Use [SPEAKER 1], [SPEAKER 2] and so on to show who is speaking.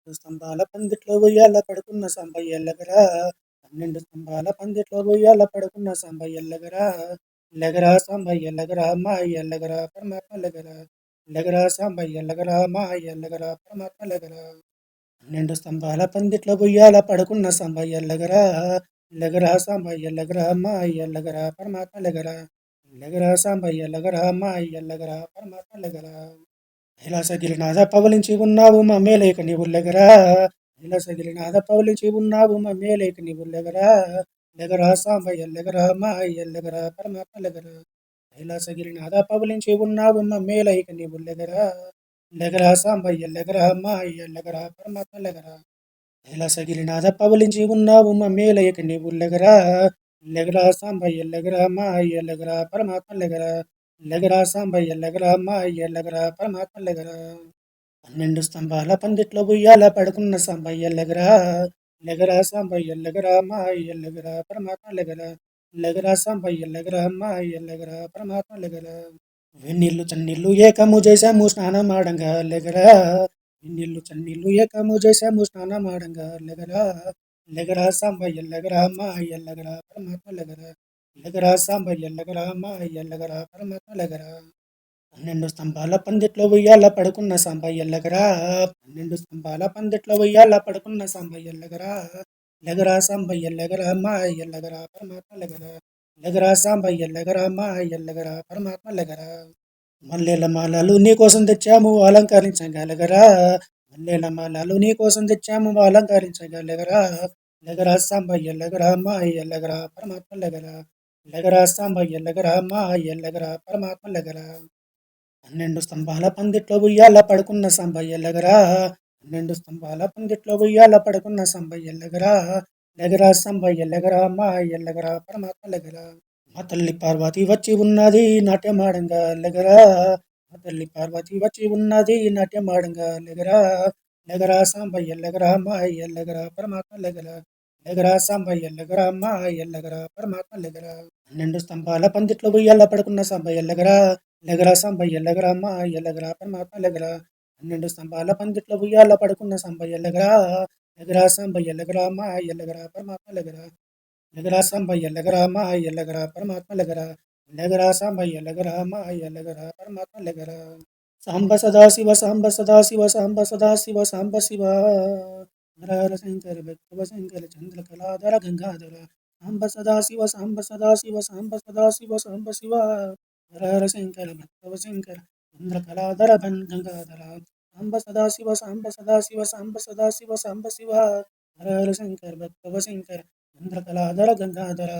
[SPEAKER 1] స్తంభాల పందిట్లో ఉయ్యాల పడుకున్న సాంబయ్యల్లగరా 12 స్తంభాల పందిట్లో ఉయ్యాల పడుకున్న సాంబయ్యల్లగరా లెగరా సాంబయ్యల్లగరా మా అయ్యల్లగరా పరమాత్మ లెగరా లెగరా సాంబయ్యల్లగరా మా అయ్యల్లగరా పరమాత్మ లెగరా 12 స్తంభాల పందిట్లో ఉయ్యాల పడుకున్న సాంబయ్యల్లగరా లెగరా సాంబయ్యల్లగరా మా అయ్యల్లగరా పరమాత్మ లెగరా లెగరా సాంబయ్యల్లగరా మా అయ్యల్లగరా పరమాత్మ లెగరా కైలాసగిరినాథ పవలించి ఉన్నావు మా మేలేక నీవు లెగరా కైలాసగిరినాథ పవలించి ఉన్నావు మా మేలేక నీవు లెగరా లెగరా సాంబయ్య లెగరా మా అయ్య లెగరా పరమాత్మ లెగరా కైలాసగిరినాథ పవలించి ఉన్నావు మా మేలైక నీవు లెగరా లెగరా సాంబయ్య లెగరా మా అయ్య లెగరా పరమాత్మ లెగరా కైలాసగిరినాథ పవలించి ఉన్నావు మా మేలైక నీవు లెగరా లెగరా సాంబయ్య లెగరా మా అయ్య లెగరా పరమాత్మ లెగరా లెగరా సాంబయ్య లెగరా మా అయ్య లెగరా పరమాత్మ లెగరా 12 స్తంభాల పందిట్లో ఉయ్యాల పడుకున్న సాంబయ్య లెగరా లెగరా సాంబయ్య లెగరా మా అయ్య లెగరా పరమాత్మ లెగరా లెగరా సాంబయ్య లెగరా మా అయ్య లెగరా పరమాత్మ లెగరా వెన్నీళ్ళు చన్నీళ్ళు ఏకము చేశాము స్నానమాడంగా లెగరా వెన్నీళ్ళు చన్నీళ్ళు ఏకము చేశాము స్నానమాడంగా లెగరా లెగరా సాంబయ్య లెగరా మా అయ్య లెగరా పరమాత్మ లెగరా లెగరా సాంబయ్య లెగరా మా అయ్య లెగరా పరమాత్మ లెగరా 12 స్తంభాల పందిట్లో ఉయ్యాల పడుకున్న సాంబయ్య లెగరా 12 స్తంభాల పందిట్లో ఉయ్యాల పడుకున్న సాంబయ్య లెగరా లెగరా సాంబయ్య లెగరా మా అయ్య లెగరా పరమాత్మ లెగరా లెగరా సాంబయ్య లెగరా మా అయ్య లెగరా పరమాత్మ లెగరా మల్లెల మాలలు నీ కోసం తెచ్చాము అలంకరించగలగరా మల్లెల మాలలు నీ కోసం తెచ్చాము అలంకరించగలగరా లెగరా సాంబయ్య లెగరా మా అయ్య లెగరా పరమాత్మ లెగరా లెగరా సాంబయ్య లెగరా మా అయ్య లెగరా పరమాత్మ లెగరా 12 స్తంభాల పందిట్లో ఉయ్యాల పడుకున్న సాంబయ్య లెగరా 12 స్తంభాల పందిట్లో ఉయ్యాల పడుకున్న సాంబయ్య లెగరా లెగరా సాంబయ్య లెగరా మా అయ్య లెగరా పరమాత్మ లెగరా మా తల్లి పార్వతి వచ్చి ఉన్నది నాట్యమాడంగా లెగరా మా తల్లి పార్వతి వచ్చి ఉన్నది నాట్యమాడంగా లెగరా లెగరా సాంబయ్య లెగరా మా అయ్య లెగరా పరమాత్మ లెగరా లెగరా సాంబయ్య లెగరా మా అయ్య లెగరా పరమాత్మ లెగరా 12 స్తంభాల పందిట్లో ఉయ్యాల పడుకున్న సాంబయ్య లెగరా లెగరా సాంబయ్య లెగరా మా అయ్య లెగరా పరమాత్మ లెగరా 12 స్తంభాల పందిట్లో ఉయ్యాల పడుకున్న సాంబయ్య లెగరా లెగరా సాంబయ్య లెగరా మా అయ్య లెగరా పరమాత్మ లెగరా లెగరా సాంబయ్య లెగరా మా అయ్య లెగరా పరమాత్మ లెగరా లెగరా సాంబయ్య లెగరా మా అయ్య లెగరా పరమాత్మ లెగరా సాంబ సదా శివ సాంబ సదా శివ సాంబ సదా శివ సాంబ శివ హర శంకర భక్తవ శంకర చంద్రకళాధర గంగాధర సాంబ సదా శివ సాంబ సదా శివ సాంబ సదా శివ సాంబ శివ హర శంకర భక్తవ శంకర చంద్రకళాధర గంగాధర సాంబ సదా శివ సాంబ సదా శివ సాంబ సదా శివ సాంబ శివ హర శంకర భక్తవ శంకర చంద్రకళాధర గంగాధర